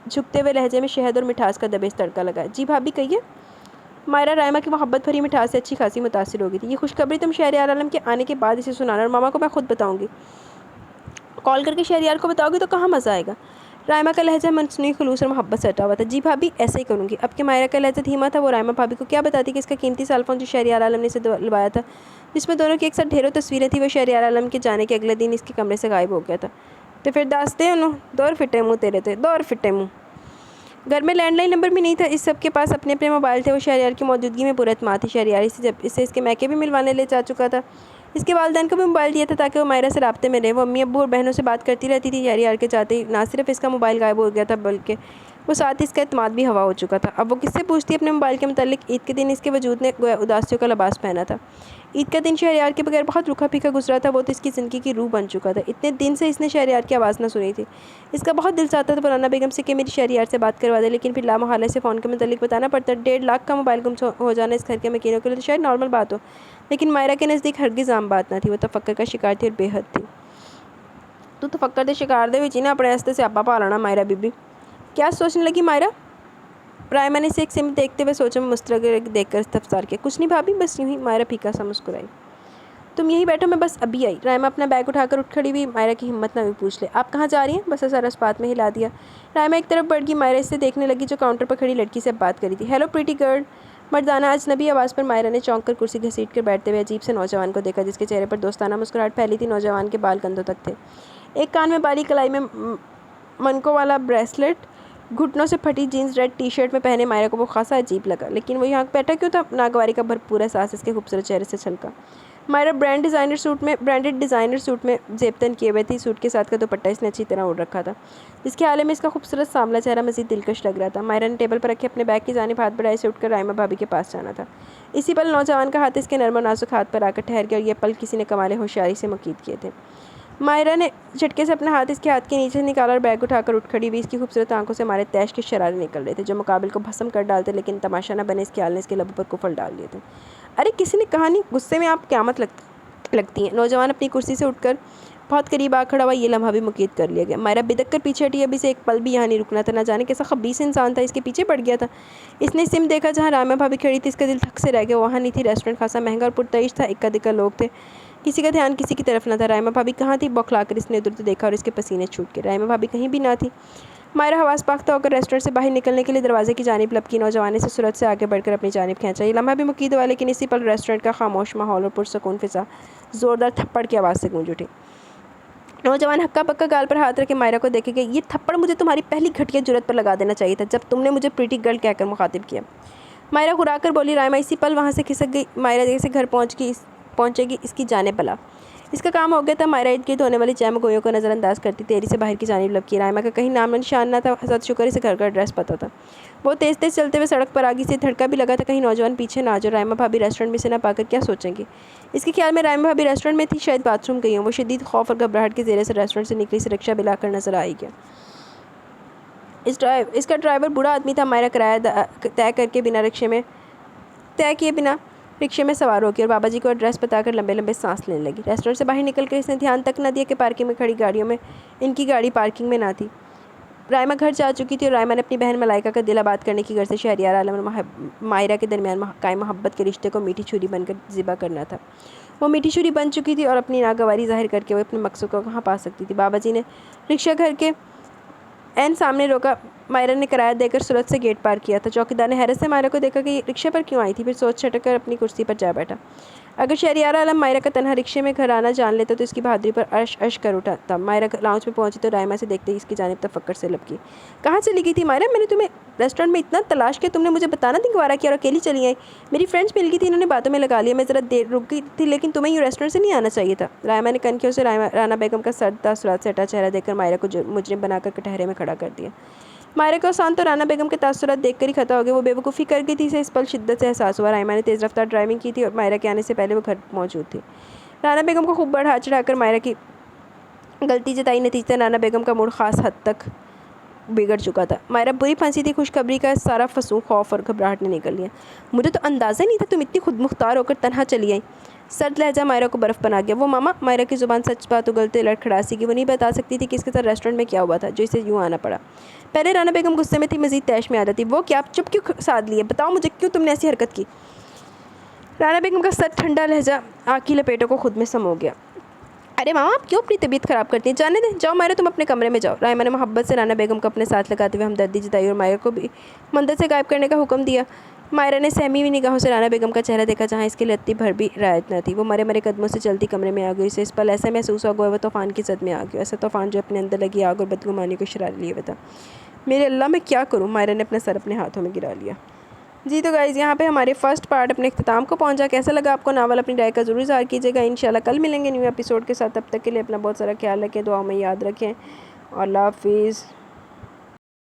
جھکتے ہوئے لہجے میں شہد اور مٹھاس کا دبیز تڑکا لگایا۔ جی بھابھی کہیے۔ مائرہ رائمہ کی محبت بھری مٹھاس سے اچھی خاصی متاثر ہو گئی تھی۔ یہ خوشخبری تم شہریار عالم کے آنے کے بعد اسے سنانا، اور ماما کو میں خود بتاؤں گی۔ کال کر کے شہریار کو بتاؤ گی تو کہاں مزہ آئے گا؟ رائمہ کا لہجہ مصنوعی خلوص اور محبت سے اٹا ہوا تھا۔ جی بھابھی ایسے ہی کروں گی۔ اب کہ مائرہ کا لہجہ دھیما تھا، وہ رائمہ بھابھی کو کیا بتاتی کہ اس کا قیمتی سیل فون جو شہریار عالم نے اسے دلوایا تھا، جس میں دونوں کی ایک ساتھ ڈھیروں تصویریں تھیں، وہ شہریار عالم کے جانے کے اگلے دن اس کے کمرے سے غائب ہو گیا تھا۔ تو پھر داستے انہوں دور پھٹے منہ تیرے تھے، دور پھٹے منہ۔ گھر میں لینڈ لائن نمبر بھی نہیں تھا، اس سب کے پاس اپنے اپنے موبائل تھے۔ وہ شہریار کی موجودگی میں پورا اعتماد تھی۔ شہریار اسے اس کے میکے بھی ملوانے لے جا چکا تھا۔ اس کے والدین کو بھی موبائل دیا تھا تاکہ وہ مائرہ سے رابطے میں رہے۔ وہ امی ابو اور بہنوں سے بات کرتی رہتی تھی۔ شہریار کے جاتے ہی نہ صرف اس کا موبائل غائب ہو گیا تھا، بلکہ وہ ساتھ ہی اس کا اعتماد بھی ہوا ہو چکا تھا۔ اب وہ کس سے پوچھتی اپنے موبائل کے متعلق؟ عید کے دن اس کے وجود نے گویا اداسیوں کا لباس پہنا تھا۔ عید کا دن شہریار کے بغیر بہت روکھا پھیکا گزرا تھا۔ وہ تو اس کی زندگی کی روح بن چکا تھا۔ اتنے دن سے اس نے شہریار کی آواز نہ سنی تھی۔ اس کا بہت دل چاہتا تھا رانا بیگم سے کہ میری شہریار سے بات کروا دے، لیکن پھر لامحالہ سے فون کے متعلق بتانا پڑتا۔ 1.5 لاکھ کا موبائل گم ہو جانا اس گھر کے مکینوں کے لیے تو شاید نارمل بات ہو، لیکن مائرہ کے نزدیک ہرگز عام بات نہ تھی۔ وہ تفکر کا شکار تھی اور بے حد تھی۔ تو تفکر دے شکار دے وچ نا اپنے راستے سے آپا پالنا مائرہ بی بی۔ کیا سوچنے لگی مائرہ؟ رائمہ نے اسے ایک سمت دیکھتے ہوئے سوچوں میں مستغرق دیکھ کر استفسار کیا۔ کچھ نہیں بھابھی، بس یوں ہی۔ مائرہ پھیکا سا مسکرائی۔ تم یہی بیٹھو، میں بس ابھی آئی۔ رائمہ اپنا بیگ اٹھا کر اٹھ کھڑی ہوئی۔ مائرہ کی ہمت نہ ہوئی پوچھ لے آپ کہاں جا رہی ہیں؟ بس سر اسپات میں ہلا دیا۔ رائمہ ایک طرف بڑھ گئی۔ مائرہ اس سے دیکھنے لگی جو کاؤنٹر پر کھڑی لڑکی سے بات کری تھی۔ Hello pretty girl. مردانہ اجنبی آواز پر مائرہ نے چونک کر کرسی گھسیٹ کر بیٹھتے ہوئے عجیب سے نوجوان کو دیکھا، جس کے چہرے پر دوستانہ مسکراہٹ پھیلی تھی۔ نوجوان کے بال کندھوں تک تھے، ایک کان میں باریک کلائی میں منکوں والا بریسلٹ، گھٹنوں سے پھٹی جینز ریڈ ٹی شرٹ میں پہنے مائرہ کو وہ خاصا عجیب لگا۔ لیکن وہ یہاں بیٹھا کیوں تھا؟ ناگواری کا بھرپور احساس اس کے خوبصورت چہرے سے چھلکا۔ مائرہ برانڈڈ ڈیزائنر سوٹ میں زیب تن کیے ہوئے تھی۔ سوٹ کے ساتھ کا دوپٹہ اس نے اچھی طرح اوڑھ رکھا تھا، جس کے حالے میں اس کا خوبصورت سانولا چہرہ مزید دلکش لگ رہا تھا۔ مائرہ نے ٹیبل پر رکھے اپنے بیگ کی جانب ہاتھ بڑھائے، اسے اٹھ کر رائمہ بھابھی کے پاس جانا تھا۔ اسی پل نوجوان کا ہاتھ اس کے نرم و نازک ہاتھ پر آ کر ٹھہر گیا، اور یہ پل کسی نے کمال ہوشیاری سے مقید کیے تھے۔ مائرہ نے جھٹکے سے اپنا ہاتھ اس کے ہاتھ کے نیچے سے نکالا اور بیگ اٹھا کر اٹھ کھڑی ہوئی۔ اس کی خوبصورت آنکھوں سے ہمارے تیش کے شرارے نکل رہے تھے، جو مقابل کو بھسم کر ڈالتے، لیکن تماشا نہ بنے اس خیال نے اس کے لبوں پر کفل ڈال دیے تھے۔ ارے کسی نے کہا نہیں، غصے میں آپ قیامت لگتی ہیں۔ نوجوان اپنی کرسی سے اٹھ کر بہت قریب آ کھڑا ہوا۔ یہ لمحہ بھی مقید کر لیا گیا۔ مائرہ بدک کر پیچھے ہٹی۔ اب اسے ایک پل بھی یہاں نہیں رکنا تھا۔ نہ جانے کیسا خبیث انسان تھا، اس کے پیچھے پڑ گیا تھا۔ اس نے سم دیکھا جہاں رائمہ بھابھی کھڑی تھی۔ اس کا دل دھک سے رہ گیا، وہاں نہیں تھی۔ ریسٹورنٹ خاصا مہنگا اور پرتعیش تھا، اکا دکا لوگ تھے، کسی کا دھیان کسی کی طرف نہ تھا۔ رائمہ بھابھی کہاں تھی؟ بوکھلا کر اس نے ادھر ادھر دیکھا اور اس کے پسینے چھوٹ گئے۔ رائمہ بھابھی کہیں بھی نہ تھی۔ مائرہ حواس باختہ ہو کر ریسٹورنٹ سے باہر نکلنے کے لیے دروازے کی جانب لپکی۔ نوجوان نے اسے سرعت سے آگے بڑھ کر اپنی جانب کھینچا۔ یہ لمحہ بھی مقید ہوا، لیکن اسی پل ریسٹورنٹ کا خاموش ماحول اور پرسکون فضا زوردار تھپڑ کی آواز سے گونج اٹھی۔ نوجوان ہکا پکا گال پر ہاتھ رکھے مائرہ کو دیکھے گئے۔ یہ تھپڑ مجھے تمہاری پہلی گھٹیا جرات پر لگا دینا چاہیے تھا، جب تم نے مجھے پریٹی گرل کہہ کر مخاطب کیا۔ مائرہ گھرا کر بولی۔ رائمہ اسی پل وہاں سے کھسک گئی۔ مائرہ جیسے گھر پہنچے گی اس کی جانب بلا۔ اس کا کام ہو گیا تھا۔ مائرہ ارد گرد ہونے والی چہم گوئیوں کو نظر انداز کرتی تیزی سے باہر کی جانب لپکی۔ رائمہ کا کہیں نام نشان نہ تھا، حسد شکر سے گھر کا ایڈریس پتہ تھا۔ وہ تیز تیز چلتے ہوئے سڑک پر آگے سے دھڑکا بھی لگا تھا کہیں نوجوان پیچھے نہ آ جائے۔ رائمہ بھابی ریسٹورنٹ میں سے نہ پا کر کیا سوچیں گی؟ اس کے خیال میں رائمہ بھابی ریسٹورنٹ میں تھی، شاید باتھ روم گئی ہوں۔ وہ شدید خوف اور گھبراہٹ کے زیرے سے ریسٹورنٹ سے نکلی، سے رکشہ بلا کر نظر آئی گیا۔ اس کا ڈرائیور بوڑھا آدمی تھا۔ مائرہ کرایہ طے کیے بنا رکشے میں سوار ہو گئی اور بابا جی کو ایڈریس بتا کر لمبے لمبے سانس لینے لگی۔ ریسٹورنٹ سے باہر نکل کر اس نے دھیان تک نہ دیا کہ پارکنگ میں کھڑی گاڑیوں میں ان کی گاڑی پارکنگ میں نہ تھی۔ رائمہ گھر جا چکی تھی اور رائمہ نے اپنی بہن ملائکہ کا دل آباد کرنے کی غرض سے شہریار عالم اور مائرہ کے درمیان قائم محبت کے رشتے کو میٹھی چھری بن کر ذبح کرنا تھا۔ وہ میٹھی چھری بن چکی تھی اور اپنی ناگواری ظاہر کر کے وہ اپنے مقصود کو کہاں پا سکتی تھی۔ بابا جی نے رکشہ گھر کے عین سامنے روکا۔ مائرہ نے کرایہ دے کر سرعت سے گیٹ پار کیا تھا۔ چوکیدار نے حیرت سے مائرہ کو دیکھا کہ یہ رکشے پر کیوں آئی تھی، پھر سوچ چھٹک کر اپنی کرسی پر جا بیٹھا۔ اگر شہریار عالم مائرہ کا تنہا رکشے میں گھر آنا جان لیتا تو اس کی بہادری پر عرش عرش کر اٹھاتا۔ مائرہ لاؤنج میں پہنچی تو رائمہ سے دیکھتے ہی اس کی جانب تفکر سے لپکی۔ کہاں چلی گئی تھی مائرہ؟ میں نے تمہیں ریسٹورنٹ میں اتنا تلاش کیا، تم نے مجھے بتانا نہیں گوارا کیا اور اکیلی چلی آئی۔ میری فرینڈس مل گئی تھی، انہوں نے باتوں میں لگا لیا، میں ذرا دیر رک گئی تھی، لیکن تمہیں یوں ریسٹورنٹ سے نہیں آنا چاہیے تھا۔ رائمہ نے کنکھیوں سے رانا بیگم کا سرد تاثرات سے ہٹا چہرہ دیکھ کر مائرہ کو مجرم بنا کر کٹہرے میں کھڑا کر دیا۔ مائرہ کو آسان تو رانا بیگم کے تاثرات دیکھ کر ہی خطا ہو گیا۔ وہ بے وقوفی کر گئی تھی، اسے اس پل شدت سے احساس ہوا۔ رائمہ نے تیز رفتار ڈرائیونگ کی تھی اور مائرہ کے آنے سے پہلے وہ گھر موجود تھی۔ رانا بیگم کو خوب بڑھا چڑھا کر مائرہ کی غلطی جتائی، نتیجتاً رانا بیگم کا موڈ خاص حد تک بگڑ چکا تھا۔ مائرہ بری پھنسی تھی، خوشخبری کا سارا فسوق خوف اور گھبراہٹ نے نکل لیا۔ مجھے تو اندازہ نہیں تھا تم اتنی خود مختار ہو کر تنہا چلی آئی۔ سرد لہجہ مائرہ کو برف بنا گیا۔ وہ ماما، مائرہ کی زبان سچ بات اگلتے لڑکھڑاسی کی۔ وہ نہیں بتا سکتی تھی کہ اس کے ساتھ ریسٹورنٹ میں کیا ہوا تھا جو اسے یوں آنا پڑا۔ پہلے رانا بیگم غصے میں تھی، مزید طیش میں آ جاتی۔ وہ کیا چپ کیوں سادھ لیے؟ بتاؤ مجھے، کیوں تم نے ایسی حرکت کی؟ رانا بیگم کا سرد ٹھنڈا لہجہ آگ کی لپیٹوں کو خود میں سمو گیا۔ ارے ماما، آپ کیوں اپنی طبیعت خراب کرتی ہیں؟ جانے دیں، جاؤ مائرہ، تم اپنے کمرے میں جاؤ۔ رائمہ نے محبت سے رانا بیگم کو اپنے ساتھ لگاتے ہوئے ہمدردی جتائی اور مائرہ کو بھی مندر سے غائب کرنے کا حکم دیا۔ مائرہ نے سہمی ہوئی نگاہوں سے رانا بیگم کا چہرہ دیکھا جہاں اس کے لیے رتی بھر بھی رعایت نہ تھی۔ وہ مرے مرے قدموں سے چلتی کمرے میں آ گئی۔ اسے اس پل ایسا محسوس ہوا گویا وہ طوفان کی زد میں آ گیا، ایسا طوفان جو اپنے اندر لگی آگ اور بدگمانی کو شرارے لیے ہوئے تھا۔ میرے اللہ، میں کیا کروں؟ مائرہ نے اپنا سر اپنے ہاتھوں میں گرا لیا۔ جی تو گائز، یہاں پہ ہمارے فرسٹ پارٹ اپنے اختتام کو پہنچا۔ کیسا لگا آپ کو ناول؟ اپنی رائے کا ضرور اظہار کیجیے گا۔ انشاءاللہ کل ملیں گے نیو ایپیسوڈ کے ساتھ، تب تک کے لیے اپنا بہت سارا خیال رکھیں، دعاؤں میں یاد رکھیں اور اللہ حافظ۔